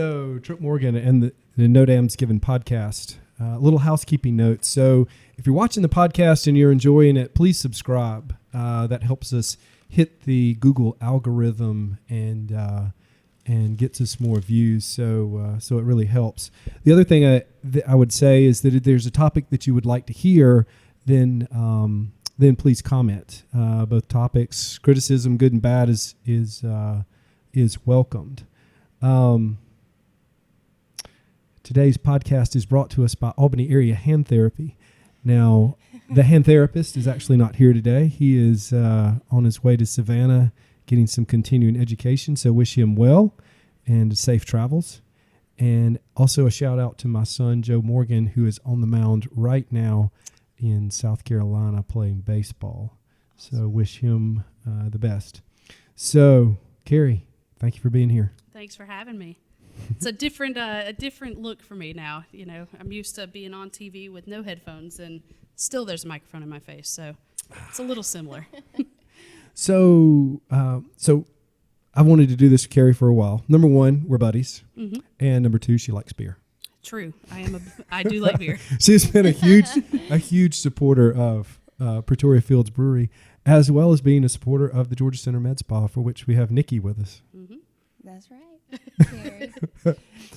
So Trip Morgan and the No Dam's Given podcast. Little housekeeping note. So if you're watching the podcast and you're enjoying it, please subscribe. That helps us hit the Google algorithm and gets us more views. So it really helps. The other thing I would say is that if there's a topic that you would like to hear, then please comment. Both topics, criticism, good and bad, is welcomed. Today's podcast is brought to us by Albany Area Hand Therapy. Now, the hand therapist is actually not here today. He is on his way to Savannah getting some continuing education, so wish him well and safe travels. And also a shout out to my son, Joe Morgan, who is on the mound right now in South Carolina playing baseball. So wish him the best. So, Kerri, thank you for being here. Thanks for having me. It's a different look for me now. You know, I'm used to being on TV with no headphones, and still there's a microphone in my face, so it's a little similar. So I wanted to do this with Kerri for a while. Number one, we're buddies, and number two, she likes beer. True, I do like beer. She's been a huge supporter of Pretoria Fields Brewery, as well as being a supporter of the Georgia Center Med Spa, for which we have Nikki with us. Mm-hmm. That's right.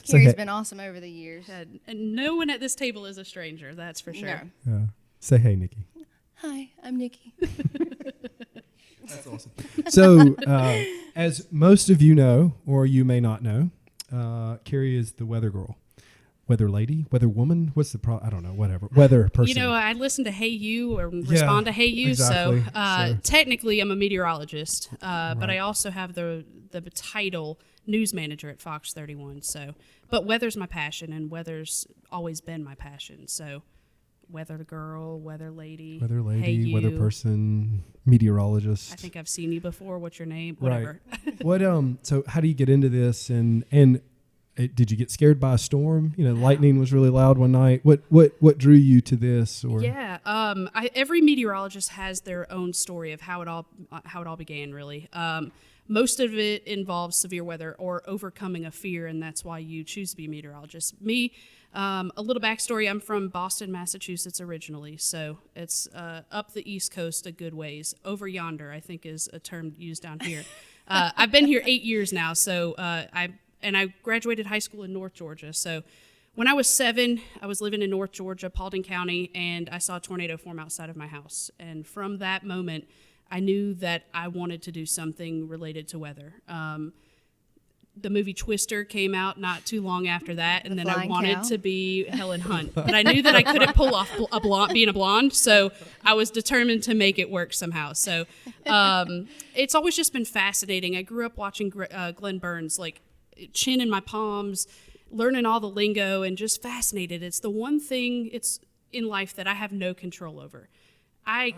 Kerri's been awesome over the years. And no one at this table is a stranger, that's for sure. No. Say hey, Nikki. Hi, I'm Nikki. That's awesome. So, as most of you know, or you may not know, Kerri is the weather girl. Weather lady, weather woman. What's the I don't know. Whatever. Weather person. You know, I listen to Hey You or respond to Hey You. Exactly. So technically, I'm a meteorologist, but I also have the title news manager at Fox 31. So, but weather's my passion, and weather's always been my passion. So, weather girl, weather lady, Hey You, weather person, meteorologist. I think I've seen you before. What's your name? Whatever. Right. So how do you get into this? And did you get scared by a storm? You know, lightning was really loud one night. What drew you to this? Or every meteorologist has their own story of how it all began. Really, most of it involves severe weather or overcoming a fear, and that's why you choose to be a meteorologist. Me, a little backstory: I'm from Boston, Massachusetts originally, so it's up the East Coast a good ways. Over yonder, I think, is a term used down here. I've been here 8 years now, so I graduated high school in North Georgia. So when I was 7, I was living in North Georgia, Paulding County, and I saw a tornado form outside of my house. And from that moment, I knew that I wanted to do something related to weather. The movie Twister came out not too long after that, and then I wanted to be Helen Hunt. But I knew that I couldn't pull off being a blonde, so I was determined to make it work somehow. So it's always just been fascinating. I grew up watching Glenn Burns, like, chin in my palms, learning all the lingo, and just fascinated. It's the one thing in life that I have no control over. I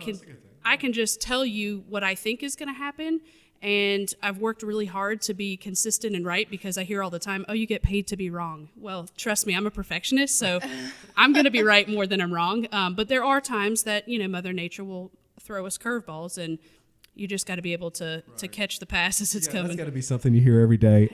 can just tell you what I think is going to happen, and I've worked really hard to be consistent and right, because I hear all the time, oh, you get paid to be wrong. Well, trust me, I'm a perfectionist, so I'm going to be right more than I'm wrong. But there are times that, you know, Mother Nature will throw us curveballs, and you just got to be able to catch the pass as it's coming. That's got to be something you hear every day.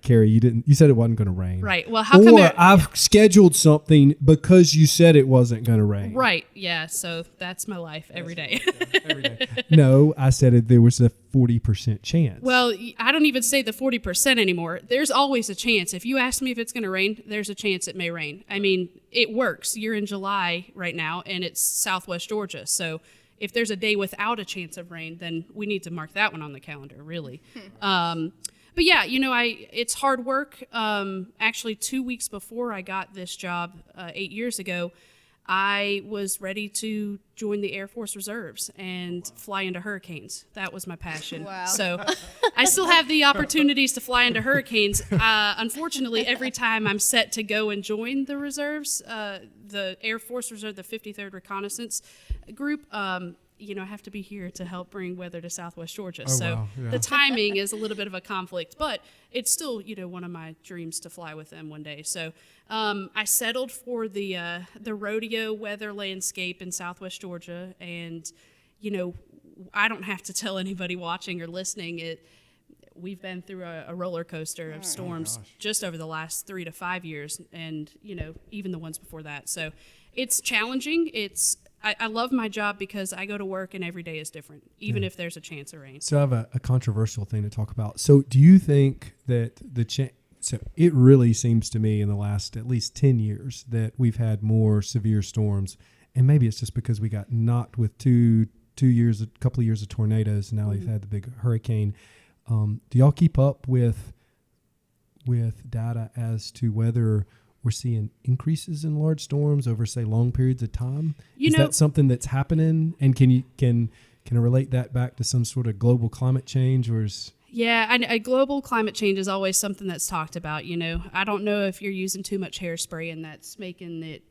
Kerri, you said it wasn't going to rain. Right. Well, how come I've scheduled something because you said it wasn't going to rain. Right. Yeah. So that's my life every day. Every day. No, I said there was a 40% chance. Well, I don't even say the 40% anymore. There's always a chance. If you ask me if it's going to rain, there's a chance it may rain. I mean, it works. You're in July right now, and it's Southwest Georgia. So if there's a day without a chance of rain, then we need to mark that one on the calendar, really. But yeah, you know, it's hard work. Actually, 2 weeks before I got this job 8 years ago, I was ready to join the Air Force Reserves and fly into hurricanes. That was my passion. Wow. So I still have the opportunities to fly into hurricanes. Unfortunately, every time I'm set to go and join the reserves, the Air Force Reserve, the 53rd Reconnaissance Group, you know, I have to be here to help bring weather to Southwest Georgia. Wow. The timing is a little bit of a conflict, but it's still, you know, one of my dreams to fly with them one day. So I settled for the rodeo weather landscape in Southwest Georgia, and, you know, I don't have to tell anybody watching or listening we've been through a roller coaster of storms just over the last 3 to 5 years, and even the ones before that. So it's challenging. I love my job because I go to work and every day is different, even if there's a chance of rain. So I have a controversial thing to talk about. So do you think that so it really seems to me in the last at least 10 years that we've had more severe storms, and maybe it's just because we got knocked with a couple of years of tornadoes, and now we've had the big hurricane. Do y'all keep up with data as to whether we're seeing increases in large storms over, say, long periods of time? Is that something that's happening? And can I relate that back to some sort of global climate change, or is... Yeah, global climate change is always something that's talked about. I don't know if you're using too much hairspray and that's making it,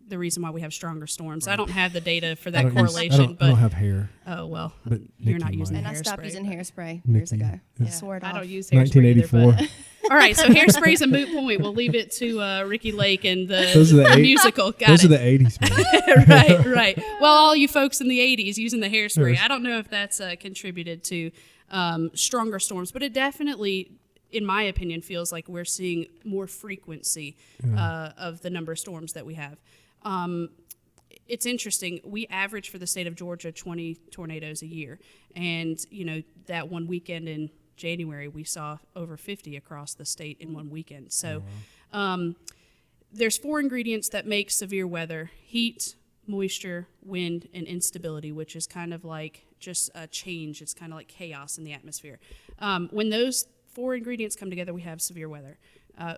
the reason why we have stronger storms. Right. I don't have the data for that correlation. I don't have hair. Oh, well, but you're not using and hairspray. I stopped using hairspray years ago. Yeah. Swore it I off. don't use hairspray 1984. either. All right, so hairspray's a moot point. We'll leave it to Ricky Lake and the musical. Those are the 80s, man. Right. Well, all you folks in the 80s using the hairspray, I don't know if that's contributed to stronger storms, but it definitely, in my opinion, feels like we're seeing more frequency of the number of storms that we have. It's interesting. We average for the state of Georgia 20 tornadoes a year, and that one weekend in January we saw over 50 across the state in one weekend. So there's 4 ingredients that make severe weather: heat, moisture, wind, and instability, which is kind of like just a change. It's kind of like chaos in the atmosphere. When those 4 ingredients come together, we have severe weather.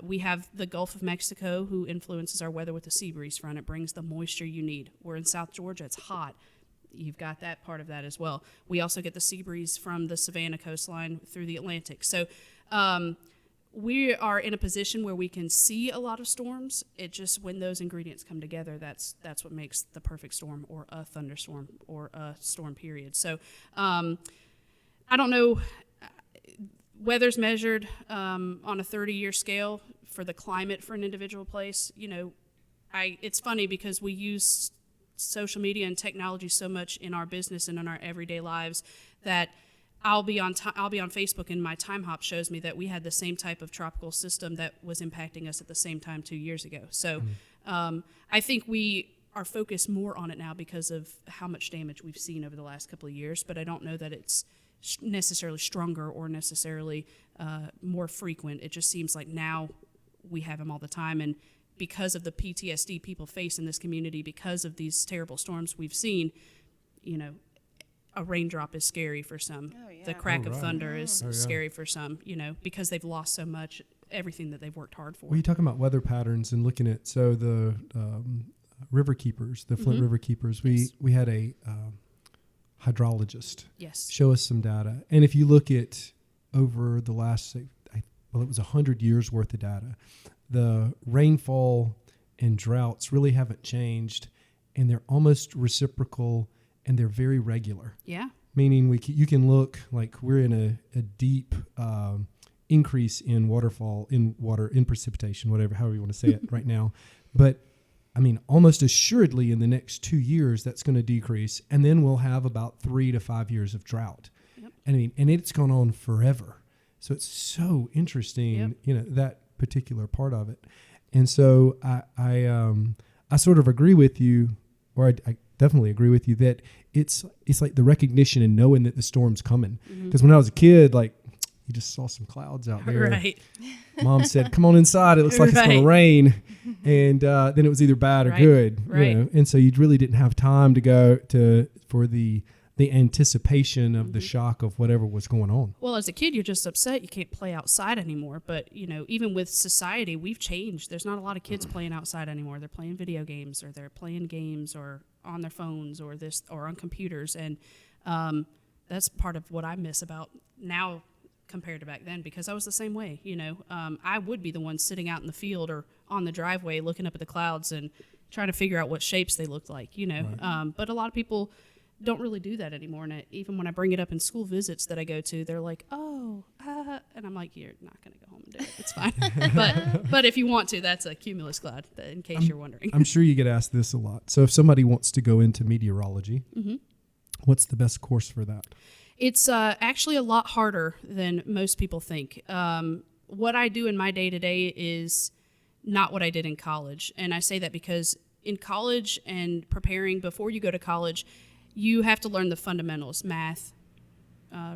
We have the Gulf of Mexico, who influences our weather with the sea breeze front. It brings the moisture you need. We're in South Georgia. It's hot. You've got that part of that as well. We also get the sea breeze from the Savannah coastline through the Atlantic. So we are in a position where we can see a lot of storms. It just, when those ingredients come together, that's what makes the perfect storm, or a thunderstorm, or a storm period. So I don't know. Weather's measured on a 30-year scale for the climate for an individual place. It's funny because we use social media and technology so much in our business and in our everyday lives that I'll be on Facebook, and my time hop shows me that we had the same type of tropical system that was impacting us at the same time 2 years ago. So I think we are focused more on it now because of how much damage we've seen over the last couple of years, but I don't know that it's necessarily stronger or necessarily more frequent. It just seems like now we have them all the time, and because of the PTSD people face in this community because of these terrible storms we've seen, a raindrop is scary for some. Oh, yeah. The crack of thunder is scary for some, because they've lost so much, everything that they've worked hard for. Well, you're talking about weather patterns and looking at, so the river keepers, the Flint River keepers, we had a hydrologist show us some data. And if you look at over the last, it was 100 years worth of data, the rainfall and droughts really haven't changed, and they're almost reciprocal, and they're very regular. Yeah. Meaning you can look like we're in a deep increase in in precipitation, however you want to say it right now. But almost assuredly in the next 2 years, that's going to decrease. And then we'll have about 3 to 5 years of drought. Yep. And it's gone on forever. So it's so interesting, that particular part of it. And so I sort of agree with you, or I definitely agree with you that it's like the recognition and knowing that the storm's coming. Because when I was a kid, you just saw some clouds out there. Right. Mom said, "Come on inside. It looks like it's going to rain." And then it was either bad or good. Right. And so you really didn't have time to go for the anticipation of the shock of whatever was going on. Well, as a kid, you're just upset you can't play outside anymore. But, even with society, we've changed. There's not a lot of kids playing outside anymore. They're playing video games, or they're playing games, or on their phones, or on computers. And that's part of what I miss about now compared to back then, because I was the same way. I would be the one sitting out in the field or on the driveway looking up at the clouds and trying to figure out what shapes they looked like, Right. But a lot of people don't really do that anymore. And even when I bring it up in school visits that I go to, they're like, "Oh," and I'm like, "You're not going to go home and do it. It's fine." but if you want to, that's a cumulus cloud, in case you're wondering. I'm sure you get asked this a lot. So if somebody wants to go into meteorology, what's the best course for that? It's actually a lot harder than most people think. What I do in my day-to-day is not what I did in college. And I say that because in college and preparing before you go to college, you have to learn the fundamentals, math,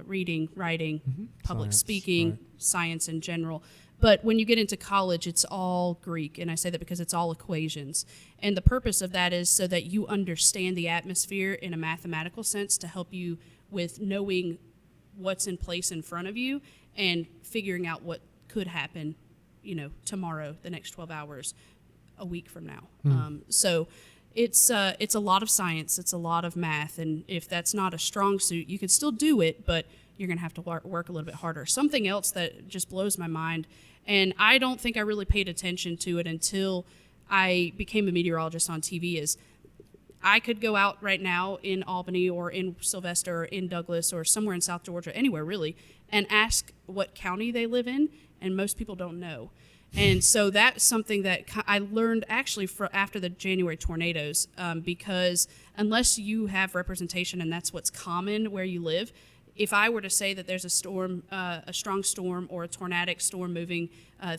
reading, writing, public Science, speaking, right. science in general. But when you get into college, it's all Greek. And I say that because it's all equations. And the purpose of that is so that you understand the atmosphere in a mathematical sense to help you with knowing what's in place in front of you and figuring out what could happen, tomorrow, the next 12 hours, a week from now. So it's a lot of science. It's a lot of math. And if that's not a strong suit, you could still do it, but you're going to have to work a little bit harder. Something else that just blows my mind, and I don't think I really paid attention to it until I became a meteorologist on TV, is I could go out right now in Albany or in Sylvester or in Douglas or somewhere in South Georgia, anywhere really, and ask what county they live in, and most people don't know. And so that's something that I learned actually after the January tornadoes, because unless you have representation and that's what's common where you live, if I were to say that there's a storm, a strong storm or a tornadic storm moving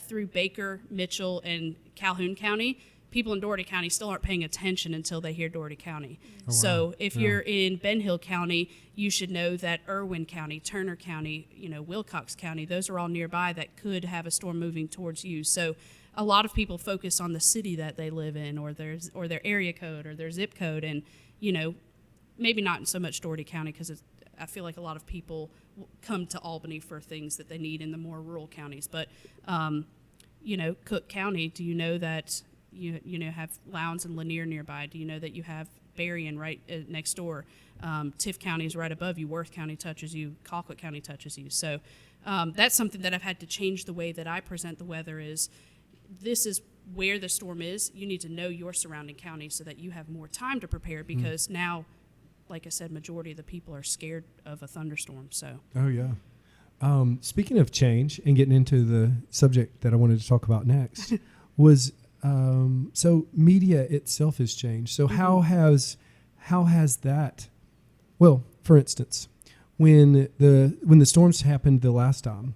through Baker, Mitchell, and Calhoun County, people in Dougherty County still aren't paying attention until they hear Dougherty County. Oh, wow. So if you're in Ben Hill County, you should know that Irwin County, Turner County, Wilcox County, those are all nearby that could have a storm moving towards you. So a lot of people focus on the city that they live in or their area code or their zip code, and maybe not in so much Dougherty County because I feel like a lot of people come to Albany for things that they need in the more rural counties. But, Cook County, do you know that you have Lowndes and Lanier nearby? Do you know that you have Berrien right next door? Tift County is right above you. Worth County touches you. Colquitt County touches you. So that's something that I've had to change the way that I present the weather is this is where the storm is. You need to know your surrounding county so that you have more time to prepare because now, like I said, majority of the people are scared of a thunderstorm. So. Oh, yeah. Speaking of change and getting into the subject that I wanted to talk about next was so media itself has changed. So how has that? Well, for instance, when the storms happened the last time,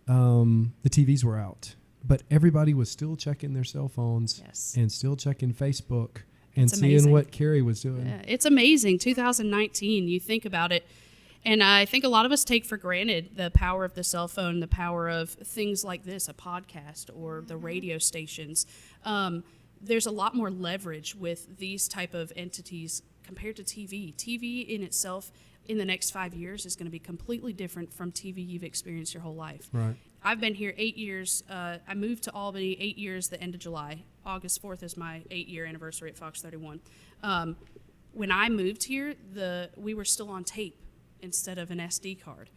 the TVs were out, but everybody was still checking their cell phones and still checking Facebook. And seeing what Kerri was doing. Yeah, it's amazing. 2019, you think about it, and I think a lot of us take for granted the power of the cell phone, the power of things like this, a podcast or the radio stations. There's a lot more leverage with these type of entities compared to TV. TV in itself in the next 5 years is going to be completely different from TV you've experienced your whole life. Right. I've been here 8 years. I moved to Albany 8 years the end of July. August 4th is my 8-year anniversary at Fox 31. When I moved here, we were still on tape instead of an SD card.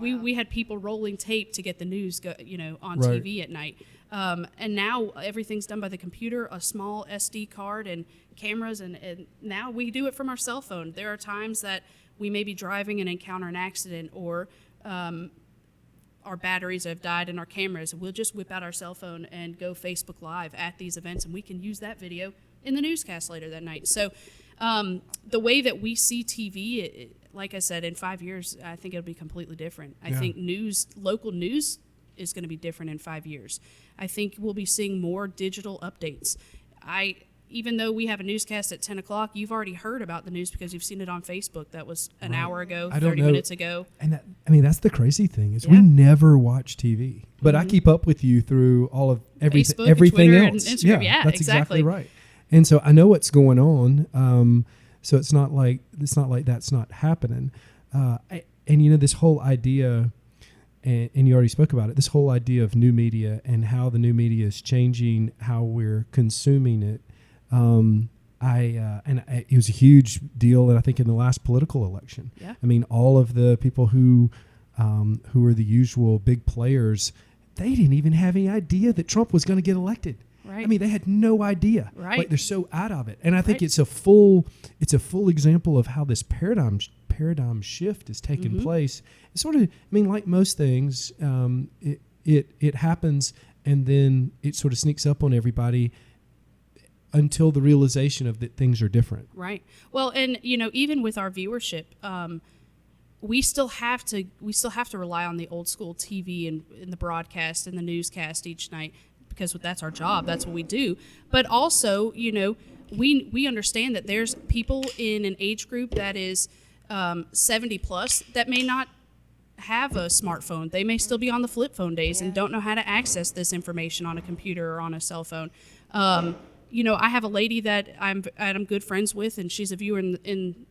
We had people rolling tape to get the news on right. TV at night. And now everything's done by the computer, a small SD card and cameras, and now we do it from our cell phone. There are times that we may be driving and encounter an accident or our batteries have died in our cameras. We'll just whip out our cell phone and go Facebook Live at these events, and we can use that video in the newscast later that night. So the way that we see TV, like I said, in 5 years, I think it'll be completely different. I think local news is going to be different in 5 years. I think we'll be seeing more digital updates. Even though we have a newscast at 10 o'clock, you've already heard about the news because you've seen it on Facebook. That was an hour ago, 30 minutes ago. And that's the crazy thing is we never watch TV. But I keep up with you through all of everything Twitter else. And Instagram. Yeah, that's exactly right. And so I know what's going on. So it's not like that's not happening. And this whole idea, and you already spoke about it, this whole idea of new media and how the new media is changing how we're consuming it. It was a huge deal, and I think in the last political election. Yeah. I mean, all of the people who were the usual big players, they didn't even have any idea that Trump was going to get elected. Right. I mean, they had no idea. Right. Like they're so out of it, and I think it's a full example of how this paradigm shift is taking place. It's sort of, like most things, it happens, and then it sort of sneaks up on everybody until the realization of that things are different. Right. Well, and even with our viewership, we still have to rely on the old school TV and the broadcast and the newscast each night, because that's our job. That's what we do. But also, we understand that there's people in an age group that is 70 plus that may not have a smartphone. They may still be on the flip phone days and don't know how to access this information on a computer or on a cell phone. I have a lady that I'm good friends with, and she's a viewer and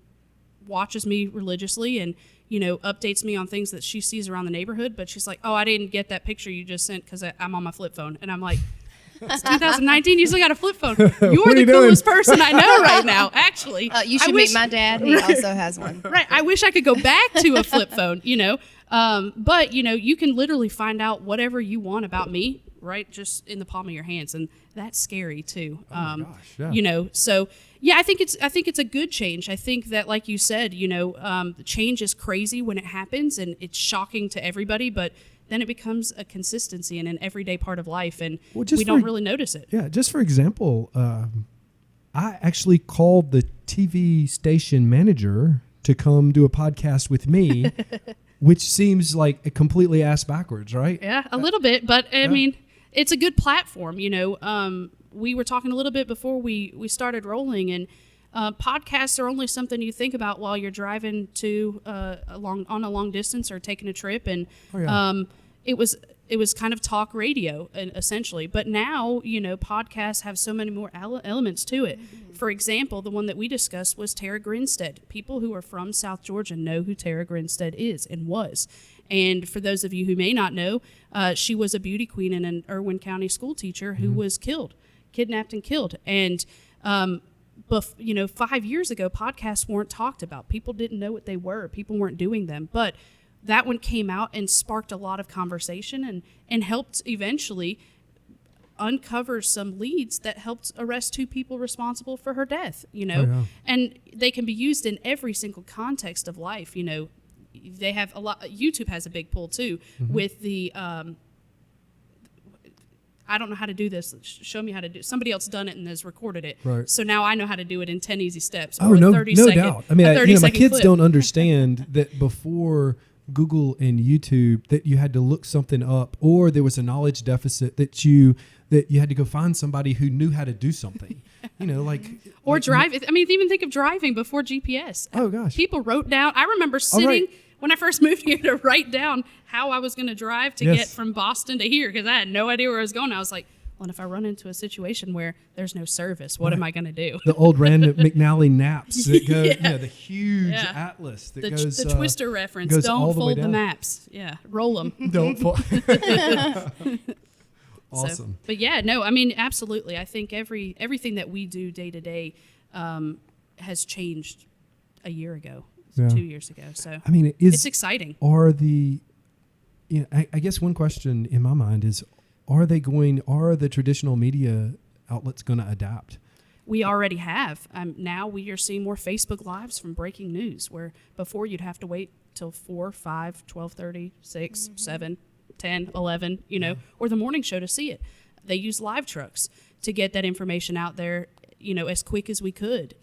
watches me religiously and updates me on things that she sees around the neighborhood. But she's like, "Oh, I didn't get that picture you just sent because I'm on my flip phone." And I'm like, "It's 2019. You still got a flip phone. You're the coolest person I know right now, actually." You should meet my dad. He also has one. Right. I wish I could go back to a flip phone. But you can literally find out whatever you want about me, right, just in the palm of your hands, and that's scary too. Oh my gosh, yeah. So yeah, I think it's a good change. I think that, like you said, the change is crazy when it happens, and it's shocking to everybody, but then it becomes a consistency and an everyday part of life, and we don't really notice it. Yeah, just for example, I actually called the TV station manager to come do a podcast with me, which seems like a completely ass backwards, right? Yeah, a little bit, but I mean, it's a good platform. We were talking a little bit before we started rolling, and podcasts are only something you think about while you're driving to on a long distance or taking a trip, and it was kind of talk radio essentially. But now podcasts have so many more elements to it. For example, the one that we discussed was Tara Grinstead. People who are from South Georgia know who Tara Grinstead is and was. And for those of you who may not know, she was a beauty queen and an Irwin County school teacher who was kidnapped and killed. And 5 years ago, podcasts weren't talked about. People didn't know what they were. People weren't doing them. But that one came out and sparked a lot of conversation and helped eventually uncover some leads that helped arrest 2 people responsible for her death. And they can be used in every single context of life. They have a lot. YouTube has a big pull too with the. I don't know how to do this. Show me how to do. Somebody else done it and has recorded it. Right. So now I know how to do it in 10 easy steps. Oh, no doubt. I mean, my kids don't understand that before Google and YouTube that you had to look something up, or there was a knowledge deficit that you had to go find somebody who knew how to do something. Drive. I mean, even think of driving before GPS. Oh gosh. People wrote down. I remember sitting when I first moved here to write down how I was going to drive to get from Boston to here, because I had no idea where I was going. I was like, well, if I run into a situation where there's no service, what am I going to do? The old Rand McNally naps that go, the huge atlas that goes. The Twister reference. Don't fold the maps. Yeah, roll them. Don't fold. Awesome. So, but yeah, no, I mean, absolutely. I think everything that we do day to day has changed a year ago, 2 years ago. So I mean, it's exciting. I guess one question in my mind is, are the traditional media outlets going to adapt? We already have. Now we are seeing more Facebook Lives from breaking news, where before you'd have to wait till 4, 5, 12:30, 6, 7, 10, 11, or the morning show to see it. They use live trucks to get that information out there, as quick as we could.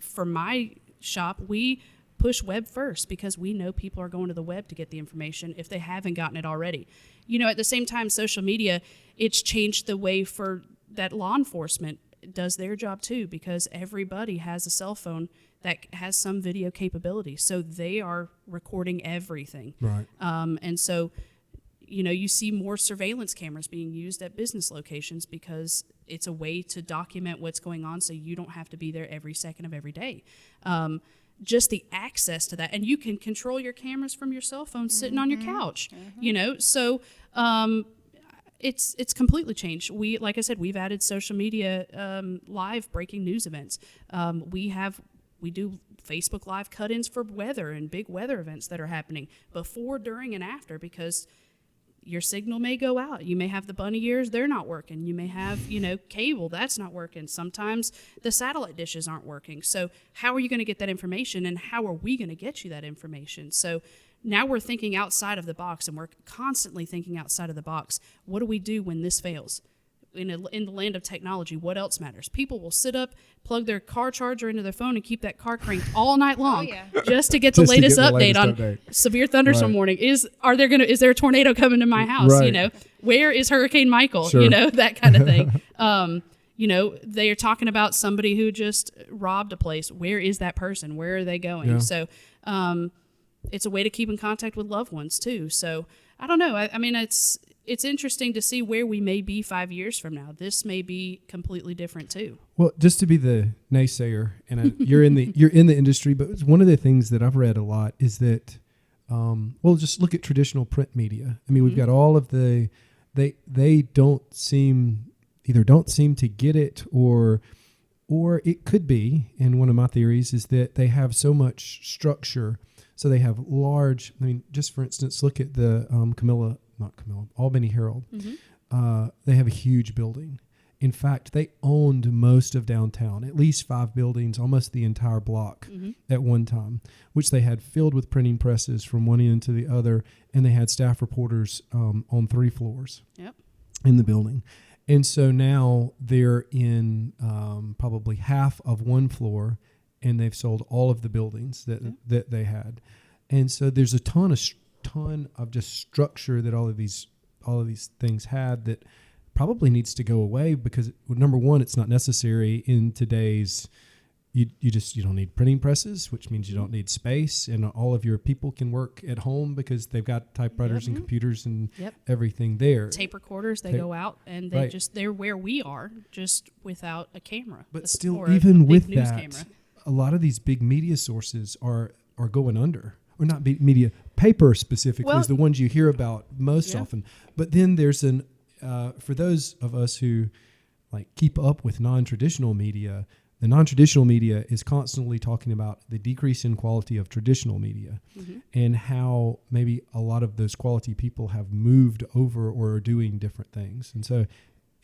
For my shop, we push web first because we know people are going to the web to get the information if they haven't gotten it already. At the same time, social media, it's changed the way for that law enforcement does their job too, because everybody has a cell phone that has some video capability. So they are recording everything. Right. And so, you see more surveillance cameras being used at business locations because it's a way to document what's going on so you don't have to be there every second of every day. Just the access to that, and you can control your cameras from your cell phone sitting on your couch. So it's completely changed. Like I said, we've added social media live breaking news events. We do Facebook Live cut-ins for weather and big weather events that are happening before, during, and after, because your signal may go out. You may have the bunny ears, they're not working. You may have, cable, that's not working. Sometimes the satellite dishes aren't working. So how are you going to get that information, and how are we going to get you that information? So now we're thinking outside of the box, and we're constantly thinking outside of the box. What do we do when this fails? in the land of technology, what else matters? People will sit up, plug their car charger into their phone, and keep that car cranked all night long just to get the latest update on severe thunderstorm warning. Is there a tornado coming to my house? Right. You know, where is Hurricane Michael? Sure. You know, that kind of thing. You know, they are talking about somebody who just robbed a place. Where is that person? Where are they going? Yeah. So it's a way to keep in contact with loved ones too. So I don't know. I mean, it's interesting to see where we may be 5 years from now. This may be completely different too. Well, just to be the naysayer, and you're in the industry, but one of the things that I've read a lot is that, just look at traditional print media. I mean, we've got all of they don't seem to get it, or it could be, and one of my theories is that they have so much structure. So they have large, I mean, just for instance, look at the Albany Herald. They have a huge building. In fact, they owned most of downtown, at least 5 buildings, almost the entire block at one time, which they had filled with printing presses from one end to the other, and they had staff reporters on 3 floors in the building. And so now they're in probably half of one floor, and they've sold all of the buildings that they had. And so there's a ton of just structure that all of these things had that probably needs to go away, because number one, it's not necessary in today's. You don't need printing presses, which means you don't need space, and all of your people can work at home because they've got typewriters and computers and everything there. Tape recorders, they go out and they're where we are, just without a camera. But still, even with that, a lot of these big media sources are going under, or not media, paper specifically is the ones you hear about most often. But then there's for those of us who like keep up with non-traditional media. The non-traditional media is constantly talking about the decrease in quality of traditional media and how maybe a lot of those quality people have moved over or are doing different things. And so,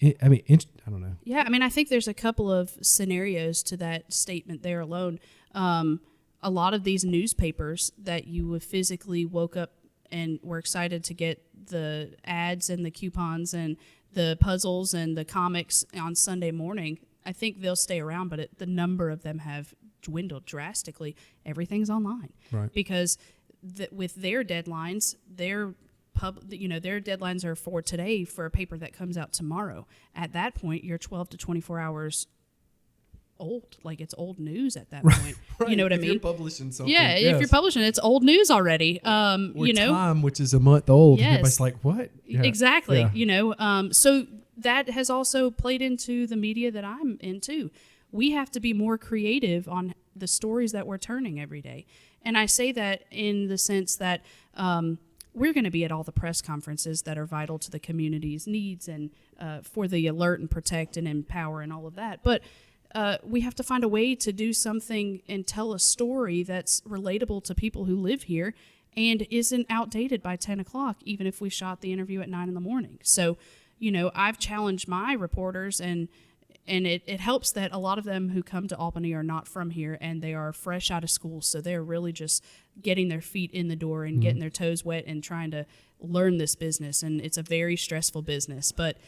I don't know. Yeah, I mean, I think there's a couple of scenarios to that statement there alone. A lot of these newspapers that you have physically woke up and were excited to get the ads and the coupons and the puzzles and the comics on Sunday morning, I think they'll stay around, but the number of them have dwindled drastically. Everything's online, right? Because with their deadlines, their deadlines are for today for a paper that comes out tomorrow. At that point, you're 12 to 24 hours old. Like, it's old news at that point. Right. You know what I mean? mean? If you're publishing something. Yeah, if you're publishing, it's old news already. Time, which is a month old. Yes. And everybody's like, what? Yeah. Exactly. Yeah. So that has also played into the media that I'm into. We have to be more creative on the stories that we're turning every day. And I say that in the sense that we're going to be at all the press conferences that are vital to the community's needs and for the alert and protect and empower and all of that. But we have to find a way to do something and tell a story that's relatable to people who live here and isn't outdated by 10 o'clock, even if we shot the interview at 9 in the morning. So, I've challenged my reporters, and it helps that a lot of them who come to Albany are not from here, and they are fresh out of school. So they're really just getting their feet in the door and getting their toes wet and trying to learn this business. And it's a very stressful business. But,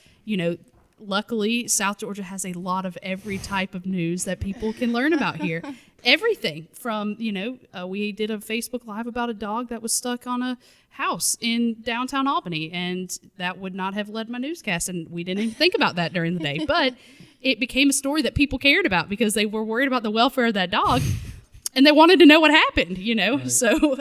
luckily, South Georgia has a lot of every type of news that people can learn about here. Everything from, we did a Facebook Live about a dog that was stuck on a house in downtown Albany, and that would not have led my newscast, and we didn't even think about that during the day. But it became a story that people cared about because they were worried about the welfare of that dog, and they wanted to know what happened, Right. So,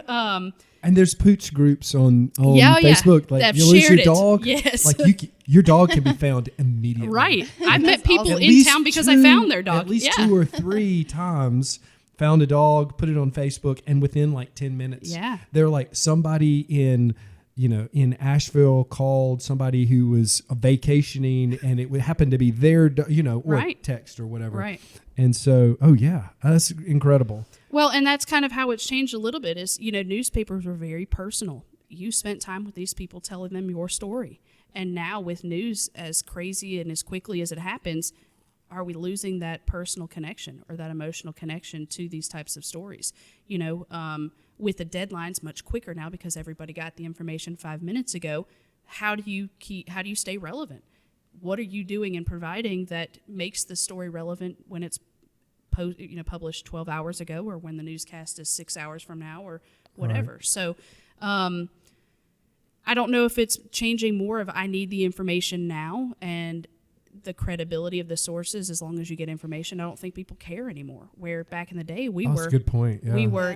and there's pooch groups on Facebook. Like, They've you lose your shared dog. Yes. Like, your dog can be found immediately. Right. I've met people in town because I found their dog. At least 2 or 3 times found a dog, put it on Facebook, and within like 10 minutes, they're like, somebody in Asheville called somebody who was vacationing, and it happened to be their, or text or whatever. Right. And so, that's incredible. Well, and that's kind of how it's changed a little bit is, newspapers were very personal. You spent time with these people telling them your story. And now with news as crazy and as quickly as it happens, are we losing that personal connection or that emotional connection to these types of stories? With the deadlines much quicker now because everybody got the information 5 minutes ago, how do you stay relevant? what are you doing and providing that makes the story relevant when it's published 12 hours ago, or when the newscast is 6 hours from now, or whatever. Right. So I don't know if it's changing more of I need the information now and the credibility of the sources. As long as you get information, I don't think people care anymore. Where back in the day that's a good point. Yeah. We were,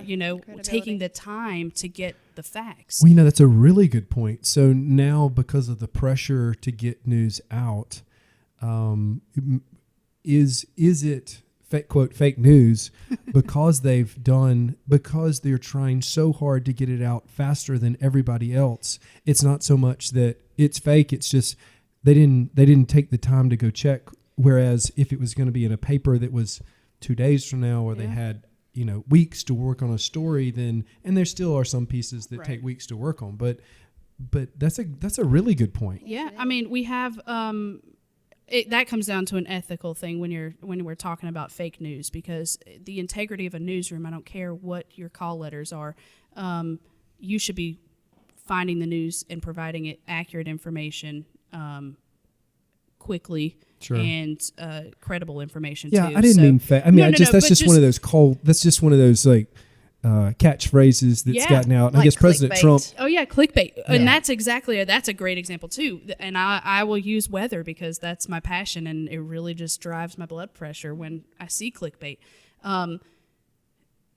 taking the time to get the facts. Well, that's a really good point. So now, because of the pressure to get news out, is it fake news because because they're trying so hard to get it out faster than everybody else? It's not so much that it's fake, it's just they didn't take the time to go check. Whereas if it was going to be in a paper that was 2 days from now, or they had weeks to work on a story, then, and there still are some pieces that take weeks to work on, but that's a really good point. Yeah, I mean, we have that comes down to an ethical thing when we're talking about fake news, because the integrity of a newsroom, I don't care what your call letters are, you should be finding the news and providing it accurate information quickly. Sure. And credible information. Yeah, too. I didn't mean fake. I mean, that's just one of those That's just one of those catchphrases that's gotten out. Like I guess President clickbait. Trump. Oh yeah, clickbait, and that's a great example too. And I will use weather because that's my passion, and it really just drives my blood pressure when I see clickbait.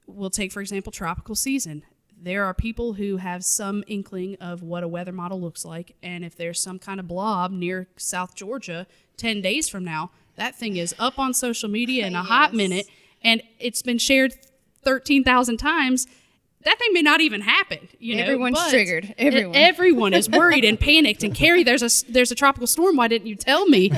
We'll take, for example, tropical season. There are people who have some inkling of what a weather model looks like, and if there's some kind of blob near South Georgia 10 days from now, that thing is up on social media in a hot minute, and it's been shared 13,000 times. That thing may not even happen. Everyone's triggered. Everyone is worried and panicked. And Kerri, there's a tropical storm. Why didn't you tell me?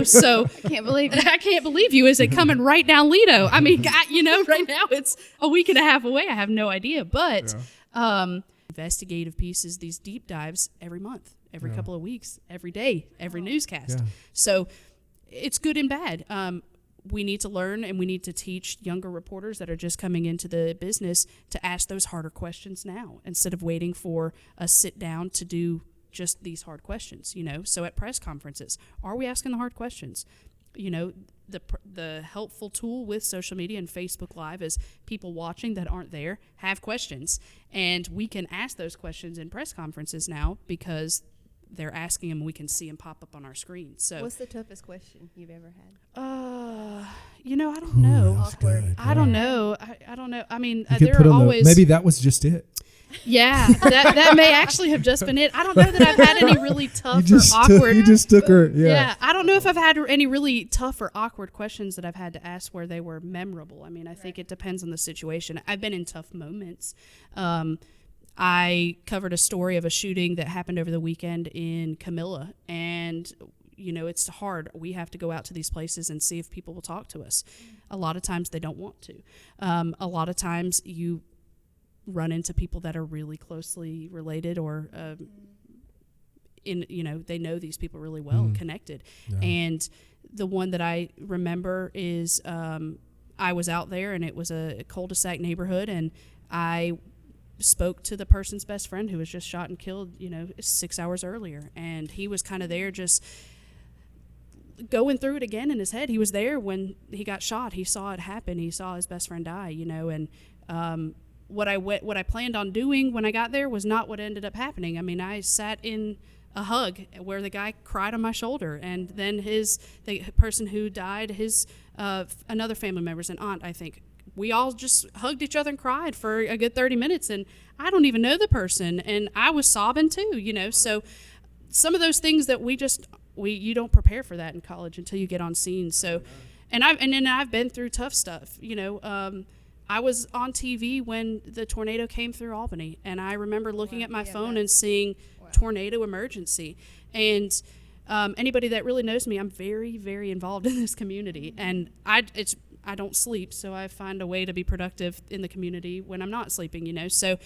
So I can't believe it. I can't believe you. Is it coming right down Lido? I mean, right now it's a week and a half away. I have no idea. But investigative pieces, these deep dives every month, every couple of weeks, every day, every newscast. Yeah. So it's good and bad. We need to learn, and we need to teach younger reporters that are just coming into the business to ask those harder questions now, instead of waiting for a sit down to do just these hard questions. So at press conferences, are we asking the hard questions? The helpful tool with social media and Facebook Live is people watching that aren't there have questions, and we can ask those questions in press conferences now because they're asking them, we can see them pop up on our screen. So, what's the toughest question you've ever had? I don't know. Awkward. I don't know. I don't know. I mean, there are always maybe that was just it. Yeah, that may actually have just been it. I don't know that I've had any really tough or awkward. You just took her. Yeah, I don't know if I've had any really tough or awkward questions that I've had to ask where they were memorable. I mean, I think it depends on the situation. I've been in tough moments. I covered a story of a shooting that happened over the weekend in Camilla, and it's hard. We have to go out to these places and see if people will talk to us. A lot of times they don't want to. A lot of times you run into people that are really closely related, or they know these people really well, connected. Yeah. And the one that I remember is I was out there, and it was a cul-de-sac neighborhood, and I spoke to the person's best friend who was just shot and killed 6 hours earlier, and he was kind of there just going through it again in his head. He was there when he got shot. He saw it happen. He saw his best friend die, and what I planned on doing when I got there was not what ended up happening. I mean, I sat in a hug where the guy cried on my shoulder, and then the person who died, his another family member's an aunt, I think. We all just hugged each other and cried for a good 30 minutes, and I don't even know the person, and I was sobbing too, So some of those things that you don't prepare for that in college until you get on scene. So, and then I've been through tough stuff, I was on TV when the tornado came through Albany, and I remember looking at my phone and seeing tornado emergency. And anybody that really knows me, I'm very, very involved in this community, and I don't sleep, so I find a way to be productive in the community when I'm not sleeping, So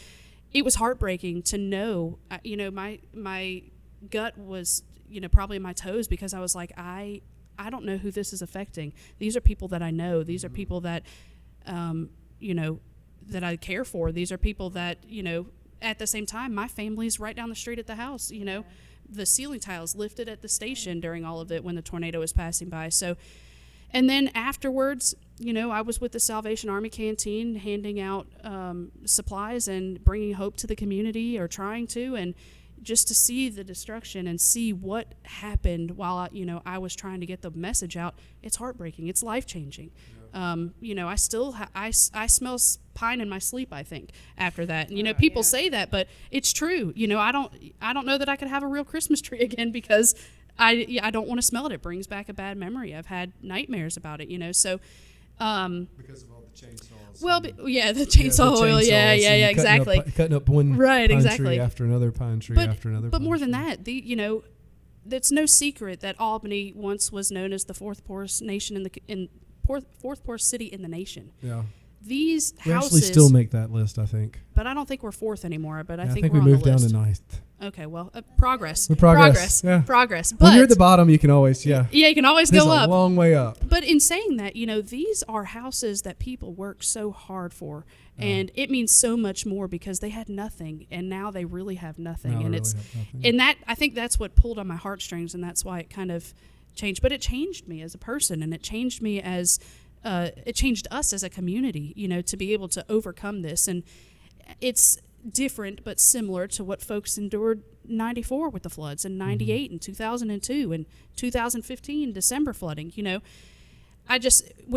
it was heartbreaking to know, my gut was, probably in my toes, because I was like, I don't know who this is affecting. These are people that I know. These are people that, that I care for. These are people that, at the same time, my family's right down the street at the house, the ceiling tiles lifted at the station during all of it when the tornado was passing by. So, and then afterwards, I was with the Salvation Army canteen handing out supplies and bringing hope to the community, or trying to, and just to see the destruction and see what happened while I was trying to get the message out. It's heartbreaking. It's life-changing. Yeah. I still I smell pine in my sleep, I think, after that. And, people say that, but it's true. I don't know that I could have a real Christmas tree again, because I don't want to smell it. It brings back a bad memory. I've had nightmares about it, so because of all the chainsaws. Well, the chainsaw oil. Yeah, exactly. Cutting up one pine tree after another pine tree after another. But more than that, it's no secret that Albany once was known as the fourth poorest city in the nation. Yeah. These houses. We actually still make that list, I think. But I don't think we're fourth anymore. But I think we we're moved on the down list. to ninth. Okay, well, progress. Yeah. Progress. But when you're at the bottom, you can always, you can always go up. A long way up. But in saying that, these are houses that people work so hard for, and it means so much more because they had nothing, and now they really have nothing. And that, I think that's what pulled on my heartstrings, and that's why it kind of changed. But it changed me as a person, and it changed me as it changed us as a community, to be able to overcome this. And it's different but similar to what folks endured 94 with the floods, and 98 and 2002 and 2015 December flooding. When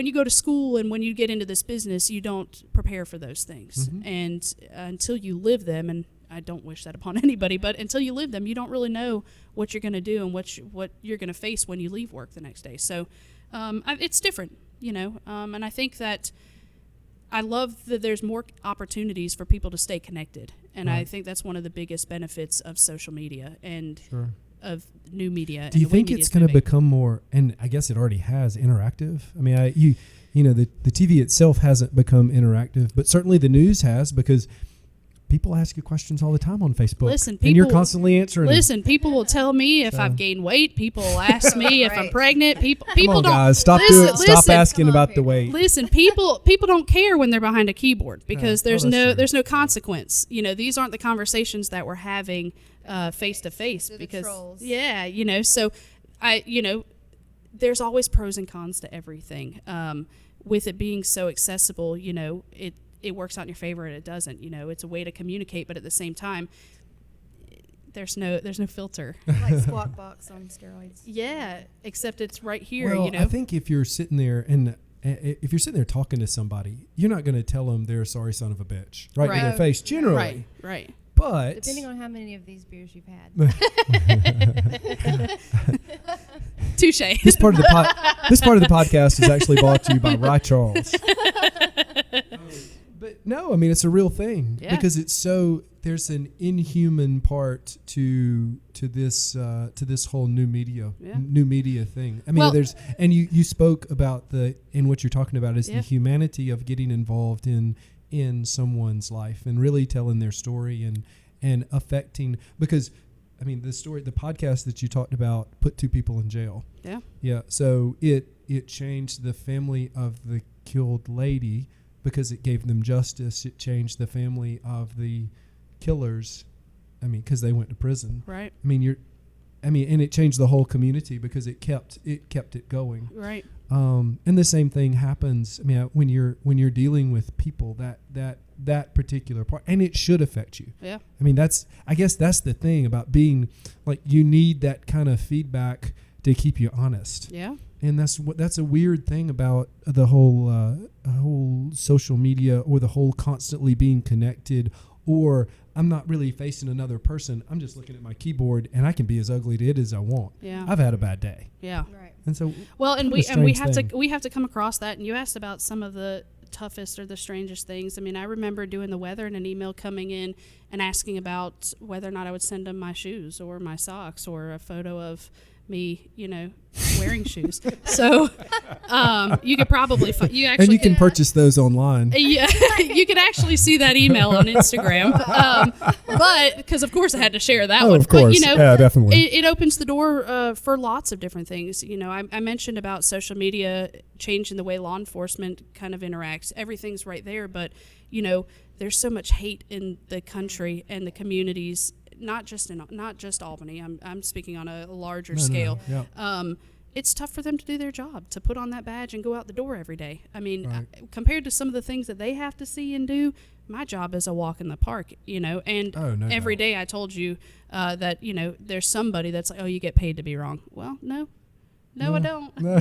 you go to school and when you get into this business, you don't prepare for those things. And until you live them, and I don't wish that upon anybody, but until you live them, you don't really know what you're going to do and what you're going to face when you leave work the next day. So it's different, and I think that I love that there's more opportunities for people to stay connected. And I think that's one of the biggest benefits of social media and of new media. Do you think it's going to become more, and I guess it already has, interactive? I mean, the TV itself hasn't become interactive, but certainly the news has, because people ask you questions all the time on Facebook. And you're constantly answering. Listen, people will tell me if I've gained weight. People will ask me if I'm pregnant. People don't. Guys, stop asking about the weight. Listen, people don't care when they're behind a keyboard, because there's no consequence. These aren't the conversations that we're having face to face, because trolls. So there's always pros and cons to everything. With it being so accessible, it works out in your favor, and it doesn't. It's a way to communicate, but at the same time, there's no filter. Like Squawk Box on steroids. Yeah, except it's right here. Well, I think if you're sitting there talking to somebody, you're not going to tell them they're a sorry son of a bitch right in their face, generally. Right. But depending on how many of these beers you've had. Touche. This part of the podcast is actually brought to you by Rye Charles. But no, I mean, it's a real thing, because it's so, there's an inhuman part to this whole new media thing. I mean, and you spoke about and what you're talking about is the humanity of getting involved in someone's life and really telling their story and affecting, because I mean, the podcast that you talked about put 2 people in jail. Yeah. Yeah. So it changed the family of the killed lady, because it gave them justice. It changed the family of the killers. I mean, because they went to prison. Right. And it changed the whole community, because it kept it going. Right. And the same thing happens. I mean, when you're dealing with people, that particular part, and it should affect you. Yeah. I mean, I guess that's the thing about being, like, you need that kind of feedback to keep you honest. Yeah. And that's a weird thing about the whole social media, or the whole constantly being connected, or I'm not really facing another person. I'm just looking at my keyboard, and I can be as ugly to it as I want. Yeah. I've had a bad day. Yeah. Right. And so, we have to come across that. And you asked about some of the toughest or the strangest things. I mean, I remember doing the weather and an email coming in and asking about whether or not I would send them my shoes or my socks, or a photo of me, wearing shoes. So you could probably and you can purchase those online. Yeah, you could actually see that email on Instagram. But because of course I had to share that one. Of course, but, yeah, definitely. It opens the door for lots of different things. I mentioned about social media changing the way law enforcement kind of interacts. Everything's right there, but there's so much hate in the country and the communities not just Albany. I'm speaking on a larger No, scale. no, yeah. It's tough for them to do their job, to put on that badge and go out the door every day. I mean, Right. compared to some of the things that they have to see and do, my job is a walk in the park, and No every doubt. day I told you that, there's somebody that's like, oh, you get paid to be wrong. Well, no, I don't. No.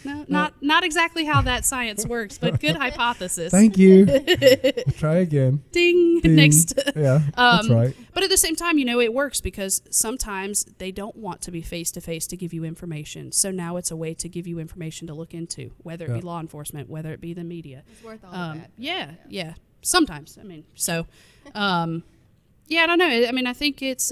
No, not exactly how that science works, but good hypothesis. Thank you. We'll try again. Ding. Ding. Next. Yeah, that's right. But at the same time, it works because sometimes they don't want to be face-to-face to give you information. So now it's a way to give you information to look into, whether it be law enforcement, whether it be the media. It's worth all of that. Yeah. Sometimes. I mean, so, I don't know. I mean, I think it's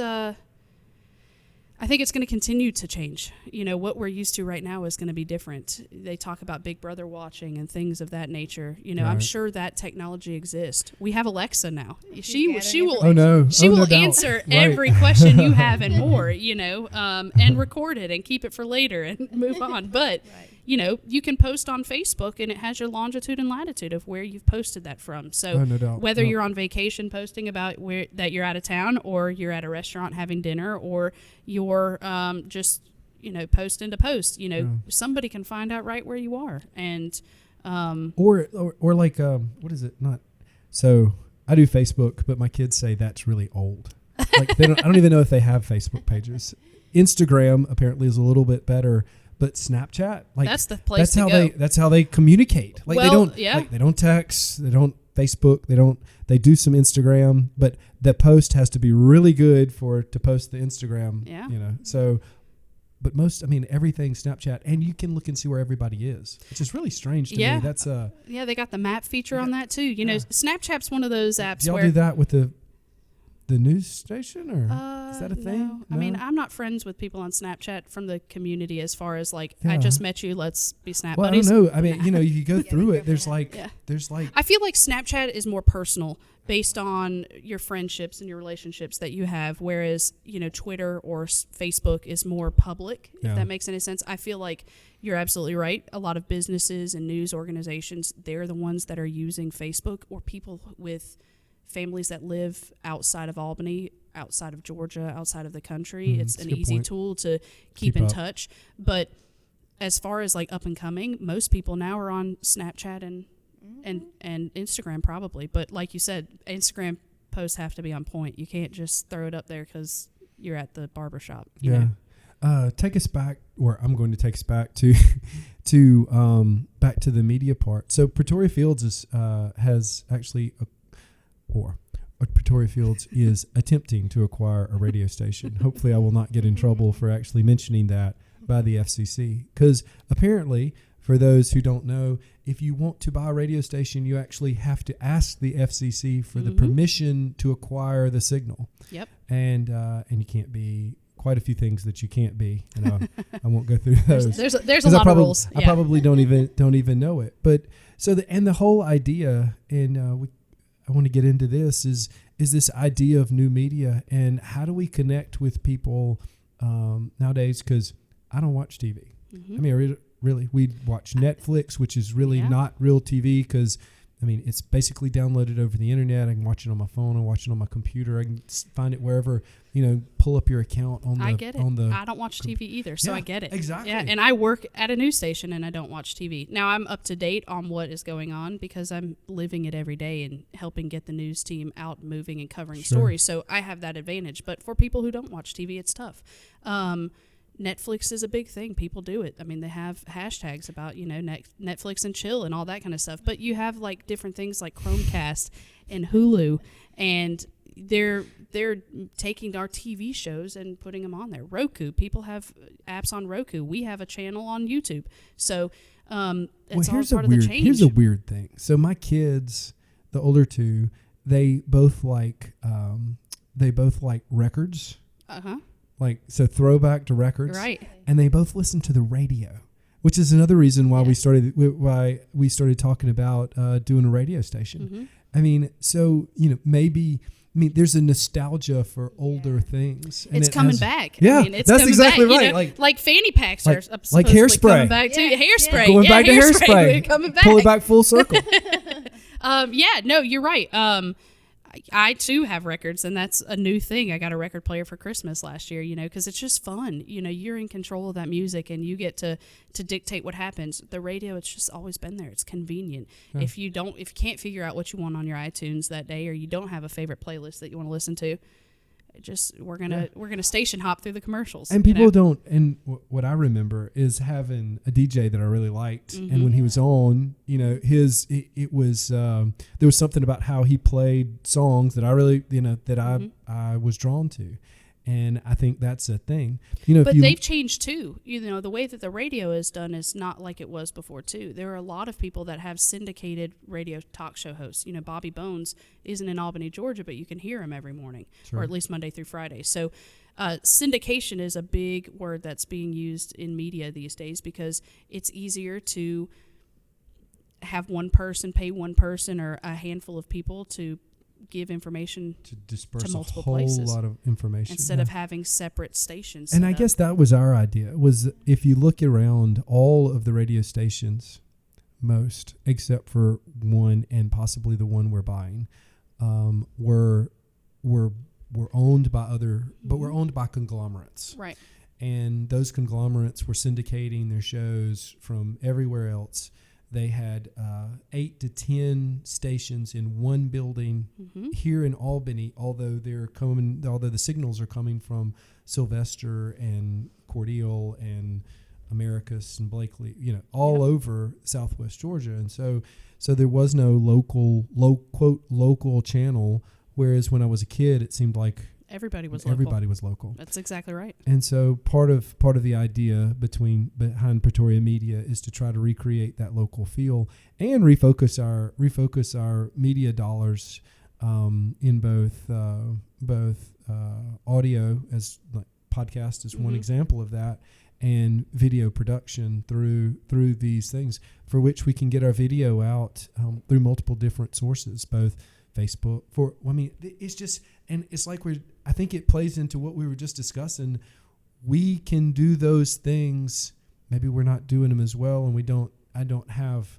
going to continue to change. What we're used to right now is going to be different. They talk about Big Brother watching and things of that nature. I'm Right. sure that technology exists. We have Alexa now. She gathering will Oh no. she Oh, no will doubt. answer Right. every question you have and more, and record it and keep it for later and move on. But, you can post on Facebook and it has your longitude and latitude of where you've posted that from. So Oh, no doubt. whether No. you're on vacation posting about that you're out of town, or you're at a restaurant having dinner, or you're just, post into post, somebody can find out right where you are. And Or like what is it? Not so. I do Facebook, but my kids say that's really old. Like I don't even know if they have Facebook pages. Instagram apparently is a little bit better, but Snapchat, like that's the place to go. That's how they communicate. Like Well, they don't yeah. like they don't text, they don't Facebook, they do some Instagram, but the post has to be really good to post the Instagram. Yeah. So. But everything Snapchat, and you can look and see where everybody is, which is really strange to me. That's yeah, they got the map feature on that too. Snapchat's one of those apps do y'all where do that with the news station, or is that a thing? No. I mean, I'm not friends with people on Snapchat from the community as far as I Yeah. just met you, let's be Snap Well, buddies. I don't know. I mean, you go through it. There's like, Yeah. I I feel like Snapchat is more personal based on your friendships and your relationships that you have, whereas, Twitter or Facebook is more public, Yeah. if that makes any sense. I feel like you're absolutely right. A lot of businesses and news organizations, they're the ones that are using Facebook, or people with families that live outside of Albany, outside of Georgia, outside of the country. It's that's an a good easy point. tool to keep Keep in up. touch. But as far as up and coming, most people now are on Snapchat and Instagram probably. But like you said, Instagram posts have to be on point. You can't just throw it up there because you're at the barbershop. You know? Take us back, or I'm going to take us back to back to the media part. So Pretoria Fields has actually Pretoria Fields is attempting to acquire a radio station. Hopefully I will not get in trouble for actually mentioning that by the FCC, because apparently, for those who don't know, if you want to buy a radio station, you actually have to ask the FCC for the permission to acquire the signal. Yep. And you can't be quite a few things that you can't be. And I won't go through those. There's a 'Cause lot of rules. I probably don't even know it. But so the whole idea, and I want to get into this, is this idea of new media, and how do we connect with people nowadays? Because I don't watch TV. I mean, really, we watch Netflix, which is really not real TV, because it's basically downloaded over the internet. I can watch it on my phone, I watch it on my computer, I can find it wherever. Pull up your account on the. I get it. On the, I don't watch TV either, so Yeah, I get it. exactly. Yeah, and I work at a news station, and I don't watch TV. Now I'm up to date on what is going on because I'm living it every day and helping get the news team out, moving and covering stories. So I have that advantage. But for people who don't watch TV, it's tough. Netflix is a big thing. People do it. I mean, they have hashtags about, Netflix and chill and all that kind of stuff. But you have different things like Chromecast and Hulu, and they're taking our TV shows and putting them on there. Roku. People have apps on Roku. We have a channel on YouTube. So it's all part of the change. Here's a weird thing. So my kids, the older two, they both like records. So throwback to records, Right. And they both listen to the radio, which is another reason why we started talking about doing a radio station. There's a nostalgia for older things. And It's coming back. Yeah, it's that's coming exactly back, right. Like fanny packs are like supposedly hairspray. coming back too. Hairspray. Going back to hairspray. We're coming back. Pull it back full circle. No, you're right. I too have records, and that's a new thing. I got a record player for Christmas last year, because it's just fun. You're in control of that music, and you get to dictate what happens. The radio, it's just always been there. It's convenient. Yeah. If you can't figure out what you want on your iTunes that day, or you don't have a favorite playlist that you want to listen to, we're gonna station hop through the commercials. And people don't. And what I remember is having a DJ that I really liked, and when he was on, it was there was something about how he played songs that I really, that I was drawn to, and I think that's a thing. But they've changed too. The way that the radio is done is not like it was before too. There are a lot of people that have syndicated radio talk show hosts. Bobby Bones isn't in Albany, Georgia, but you can hear him every morning, or at least Monday through Friday. So syndication is a big word that's being used in media these days because it's easier to have one person pay one person or a handful of people to give information to disperse to multiple a whole places lot of information instead of having separate stations. And I guess that was our idea, was if you look around all of the radio stations, most except for one and possibly the one we're buying, were owned by but we're owned by conglomerates. Right. And those conglomerates were syndicating their shows from everywhere else. They had 8 to 10 stations in one building here in Albany, although the signals are coming from Sylvester and Cordele and Americus and Blakely, all over Southwest Georgia. And so there was no local channel, whereas when I was a kid, it seemed like everybody was local. That's exactly right. And so part of the idea behind Pretoria Media is to try to recreate that local feel and refocus our media dollars in both audio, as like podcast is one example of that, and video production through these things, for which we can get our video out through multiple different sources, both Facebook it's just, and it's like I think it plays into what we were just discussing. We can do those things. Maybe we're not doing them as well, and I don't have,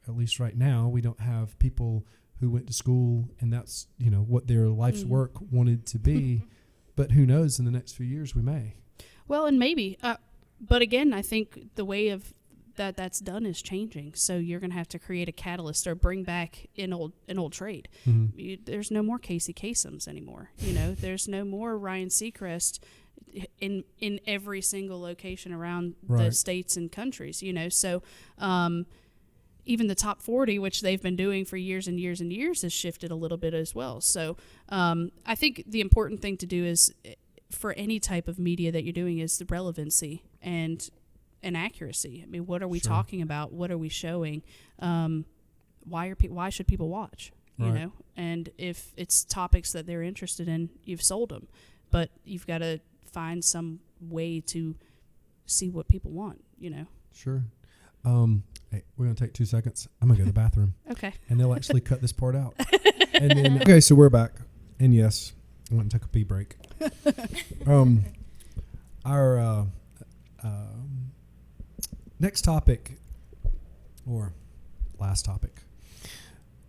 at least right now, we don't have people who went to school and that's, what their life's work wanted to be. But who knows, in the next few years we may. Well, and maybe, but again, I think the way of that's done is changing. So you're going to have to create a catalyst or bring back an old trade. There's no more Casey Kasems anymore. There's no more Ryan Seacrest in every single location around the states and countries. So even the top 40, which they've been doing for years and years and years, has shifted a little bit as well. So I think the important thing to do is, for any type of media that you're doing, is the relevancy and accuracy. I mean, what are we talking about? What are we showing? Why should people watch? And if it's topics that they're interested in, you've sold them. But you've got to find some way to see what people want. Sure. Hey, we're gonna take 2 seconds. I'm gonna go to the bathroom. Okay. And they'll actually cut this part out. And then okay, so we're back. And yes, I went and took a pee break. Our next topic, or last topic.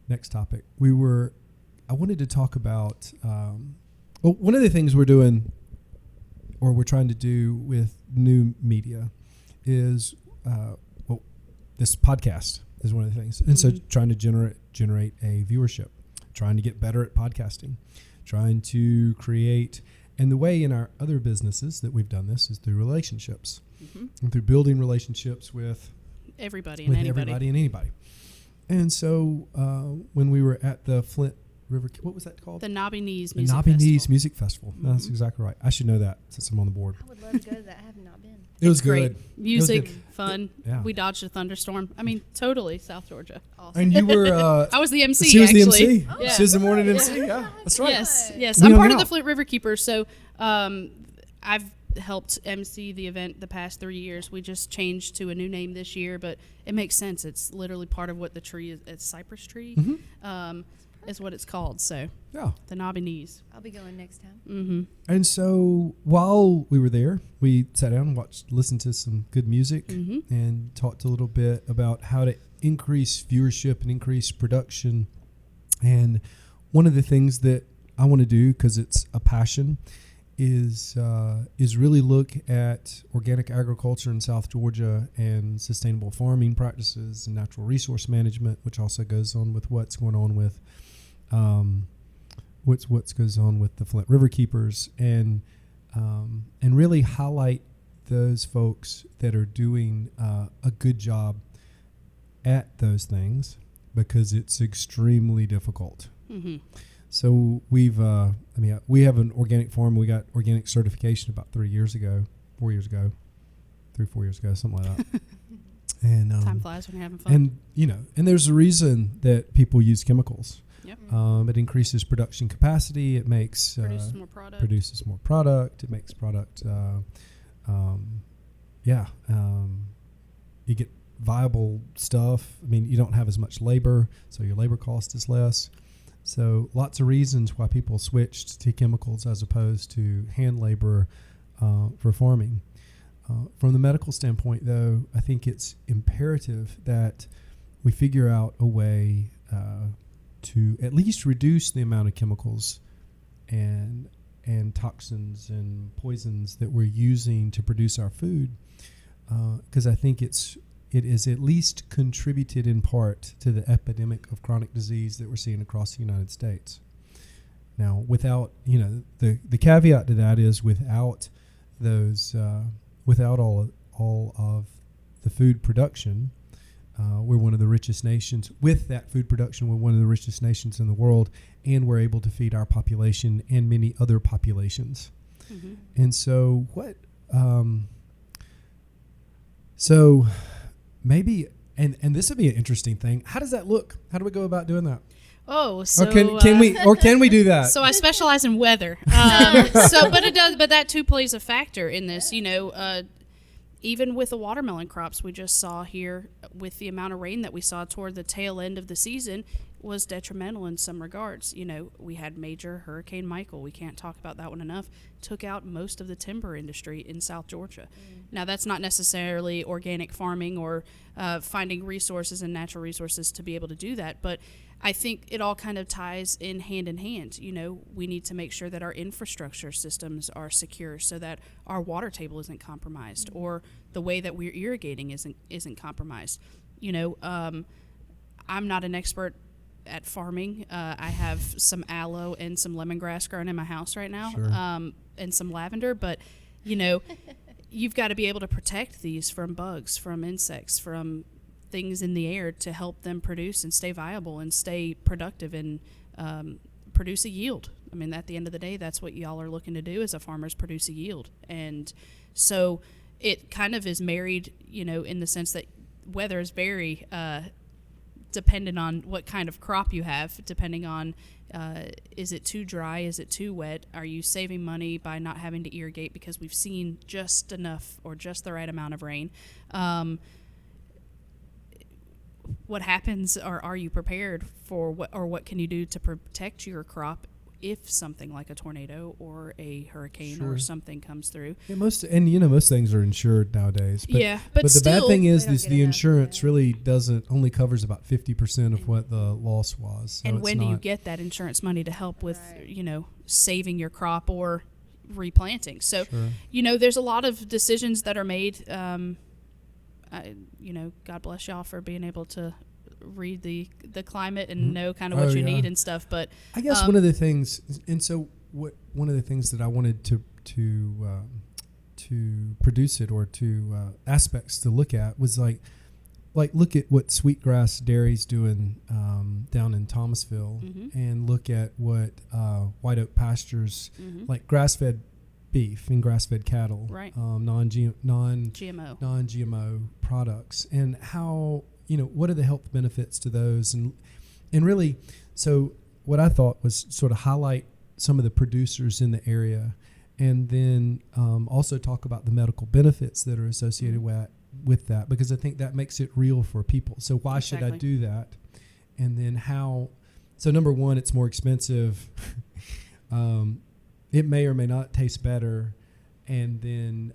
Next topic. I wanted to talk about, one of the things we're doing, or we're trying to do with new media, is, this podcast is one of the things. And so trying to generate a viewership, trying to get better at podcasting, trying to create, and the way in our other businesses that we've done this is through relationships. And through building relationships with everybody and anybody. And so when we were at the Flint River, what was that called? The Knobby Knees Music Festival. That's exactly right. I should know that since I'm on the board. I would love to go to that. I have not been. It was great. Good. Music, fun. Yeah. We dodged a thunderstorm. I mean, totally South Georgia. Awesome. And you were... I was the MC, she was actually. the MC. Yeah. She was the morning MC. Yeah, that's right. Yes. I'm part of the Flint River Keepers, so I've helped MC the event the past 3 years. We just changed to a new name this year, but it makes sense. It's literally part of what the tree is. It's cypress tree is what it's called. So yeah, the Knobby Knees. I'll be going next time. And so while we were there, we sat down and listened to some good music and talked a little bit about how to increase viewership and increase production. And one of the things that I want to do, because it's a passion, is really look at organic agriculture in South Georgia and sustainable farming practices and natural resource management, which also goes on with what's going on with what goes on with the Flint River Keepers, and really highlight those folks that are doing a good job at those things, because it's extremely difficult. Mm-hmm. So we have an organic farm. We got organic certification about 4 years ago, something like that. And time flies when you're having fun. And there's a reason that people use chemicals. Yep. It increases production capacity. It makes Produces more product. It makes product. You get viable stuff. I mean, you don't have as much labor, so your labor cost is less. So lots of reasons why people switched to chemicals as opposed to hand labor for farming. From the medical standpoint, though, I think it's imperative that we figure out a way to at least reduce the amount of chemicals and toxins and poisons that we're using to produce our food, because I think it is at least contributed in part to the epidemic of chronic disease that we're seeing across the United States. Now, without, the caveat to that is without all of the food production, we're one of the richest nations. With that food production, we're one of the richest nations in the world, and we're able to feed our population and many other populations. Mm-hmm. And so maybe, and this would be an interesting thing. How does that look? How do we go about doing that? Oh, so can we do that? So I specialize in weather. But that too plays a factor in this. Even with the watermelon crops we just saw here, with the amount of rain that we saw toward the tail end of the season, was detrimental in some regards. We had major Hurricane Michael. We can't talk about that one enough. Took out most of the timber industry in South Georgia. Now, that's not necessarily organic farming or finding resources and natural resources to be able to do that, but I think it all kind of ties in hand. We need to make sure that our infrastructure systems are secure so that our water table isn't compromised, or the way that we're irrigating isn't compromised. I'm not an expert at farming. I have some aloe and some lemongrass growing in my house right now, sure. And some lavender, but you've got to be able to protect these from bugs, from insects, from things in the air, to help them produce and stay viable and stay productive and produce a yield. I mean, at the end of the day, that's what y'all are looking to do as a farmer's, produce a yield. And so it kind of is married, in the sense that weather is very dependent on what kind of crop you have, depending on is it too dry, is it too wet, are you saving money by not having to irrigate because we've seen just enough or just the right amount of rain. What happens, or are you prepared for what can you do to protect your crop if something like a tornado or a hurricane sure. or something comes through? Yeah, most things are insured nowadays. But still, the bad thing is the enough, insurance really only covers about 50% of what the loss was. So and when do you get that insurance money to help with, saving your crop or replanting? So, sure. There's a lot of decisions that are made. God bless y'all for being able to read the climate and know kind of what you need and stuff. But I guess one of the things, one of the things that I wanted to produce it, or to aspects to look at, was like look at what Sweetgrass Dairy's doing down in Thomasville, mm-hmm. and look at what White Oak Pastures, mm-hmm. like grass-fed beef and grass-fed cattle, right. non-GMO products, and how, what are the health benefits to those, and really, so what I thought was sort of highlight some of the producers in the area, and then also talk about the medical benefits that are associated with that, because I think that makes it real for people. So why should I do that? And then how? So number one, it's more expensive. It may or may not taste better, and then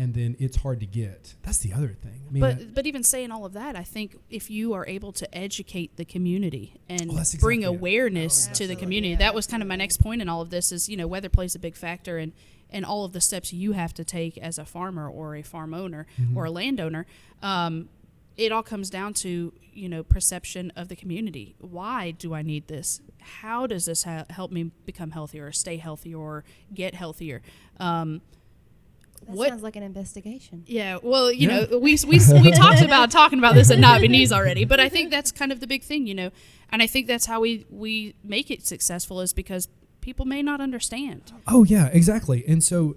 and then it's hard to get. That's the other thing. I mean, But even saying all of that, I think if you are able to educate the community and that's bring exactly it. awareness to the Absolutely. community, Yeah, that was kind of my next point in all of this is, weather plays a big factor in all of the steps you have to take as a farmer or a farm owner or a landowner. It all comes down to, perception of the community. Why do I need this? How does this help me become healthier or stay healthy or get healthier? That What- sounds like an investigation. Yeah, well, Yeah. we talked about talking about this at Not Beneath already, but I think that's kind of the big thing, and I think that's how we make it successful is because people may not understand. Oh yeah, exactly. And so,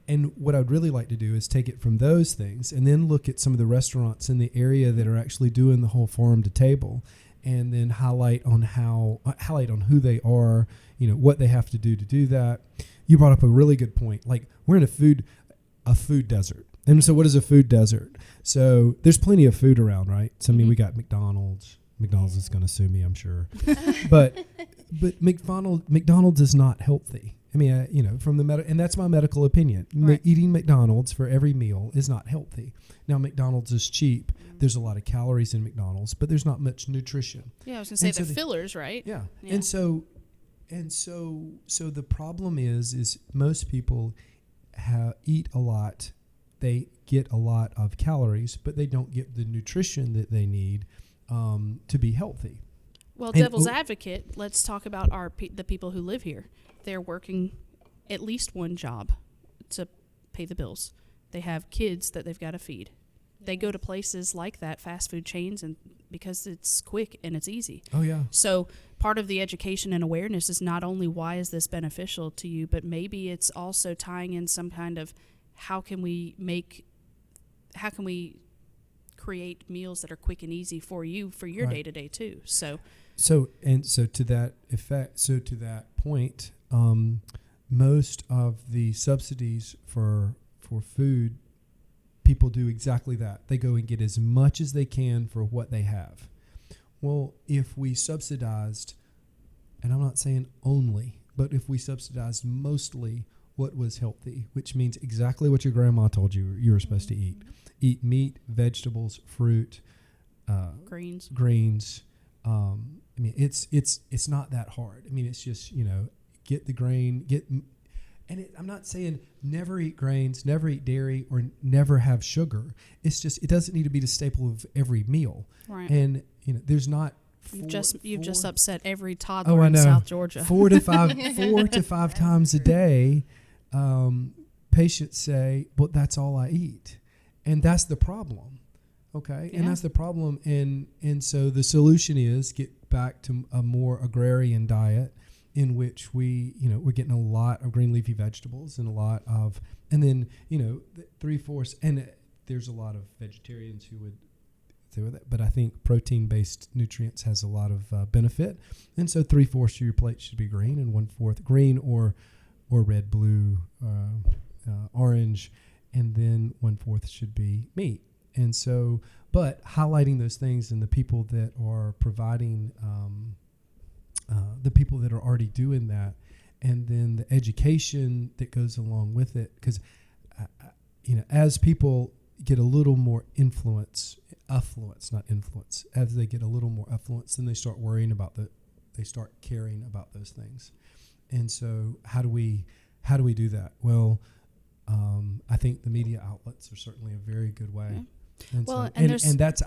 and what I'd really like to do is take it from those things and then look at some of the restaurants in the area that are actually doing the whole farm to table, and then highlight on who they are, what they have to do that. You brought up a really good point. Like, we're in a food desert. And so what is a food desert? So there's plenty of food around, right? So I mean, we got McDonald's. McDonald's is going to sue me, I'm sure. but McDonald's is not healthy. I mean, from the and that's my medical opinion. Right. Eating McDonald's for every meal is not healthy. Now, McDonald's is cheap. There's a lot of calories in McDonald's, but there's not much nutrition. Yeah, I was going to say And so the fillers, right? Yeah. Yeah. And so the problem is most people eat a lot. They get a lot of calories, but they don't get the nutrition that they need to be healthy. Well, And- devil's advocate, let's talk about the people who live here. They're working at least one job to pay the bills. They have kids that they've got to feed. They go to places like that, fast food chains, and because it's quick and it's easy. Oh yeah. So part of the education and awareness is not only why is this beneficial to you, but maybe it's also tying in some kind of how can we create meals that are quick and easy for you for your Right. day to day too. So So to that point, most of the subsidies for food, people do exactly that. They go and get as much as they can for what they have. Well, if we subsidized, and I'm not saying only, but if we subsidized mostly what was healthy, which means exactly what your grandma told you were supposed to eat. Eat meat, vegetables, fruit, greens. I mean, it's not that hard. I mean, it's just, get the grain, I'm not saying never eat grains, never eat dairy, or never have sugar. It's just, it doesn't need to be the staple of every meal. Right. And, there's not You've just upset every I toddler in know. South Georgia. 4 to 5 times a day, patients say, "But that's all I eat," and that's the problem. Okay, Yeah. and that's the problem, and so the solution is get back to a more agrarian diet, in which we're getting a lot of green leafy vegetables and then 3/4, and there's a lot of vegetarians who would do that, but I think protein-based nutrients has a lot of benefit, and so 3/4 of your plate should be green, and 1/4 green or red, blue, orange, and then 1/4 should be meat. And so, but highlighting those things and the people that are providing, the people that are already doing that, and then the education that goes along with it, because as people get a little more affluence, not influence. As they get a little more affluence, then they start worrying about they start caring about those things. And so, how do we do that? Well, I think the media outlets are certainly a very good way. Yeah. And Well, so, and that's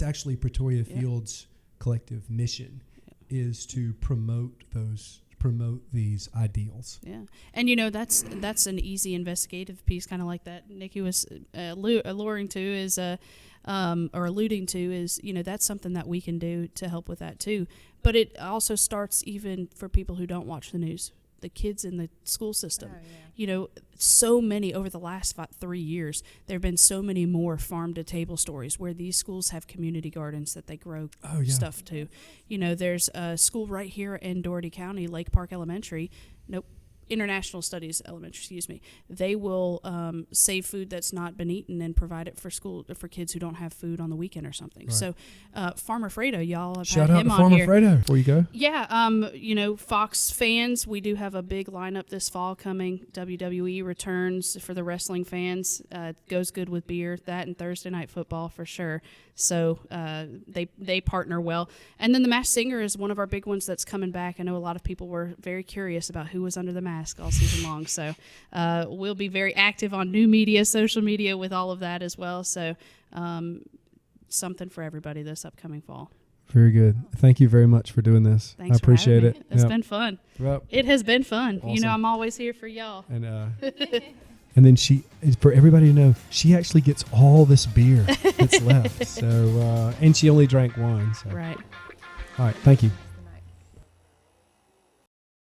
actually Pretoria Field's collective mission, is to promote these ideals. Yeah, and that's an easy investigative piece, kind of like that Nikki was alluding to is that's something that we can do to help with that too. But it also starts even for people who don't watch the news, the kids in the school system. Oh, yeah. So many over the last 3 years, there have been so many more farm to table stories where these schools have community gardens that they grow stuff to. There's a school right here in Doherty County, Lake Park Elementary. Nope. International Studies Elementary, they will save food that's not been eaten and provide it for kids who don't have food on the weekend or something. Right. So Farmer Fredo, y'all have Shout had out him to on Farmer here. Fredo before you go. Yeah, Fox fans, we do have a big lineup this fall coming. WWE returns for the wrestling fans. It goes good with beer, that and Thursday Night Football for sure. So they partner well. And then the Masked Singer is one of our big ones that's coming back. I know a lot of people were very curious about who was under the mask all season long. So we'll be very active on new media, social media with all of that as well. So something for everybody this upcoming fall. Very good. Thank you very much for doing this. Thanks I appreciate for having it. me. It's been fun. Well, It has been fun. Awesome. I'm always here for y'all. and and then for everybody to know, she actually gets all this beer that's left. So and she only drank one. So. Right. All right. Thank you.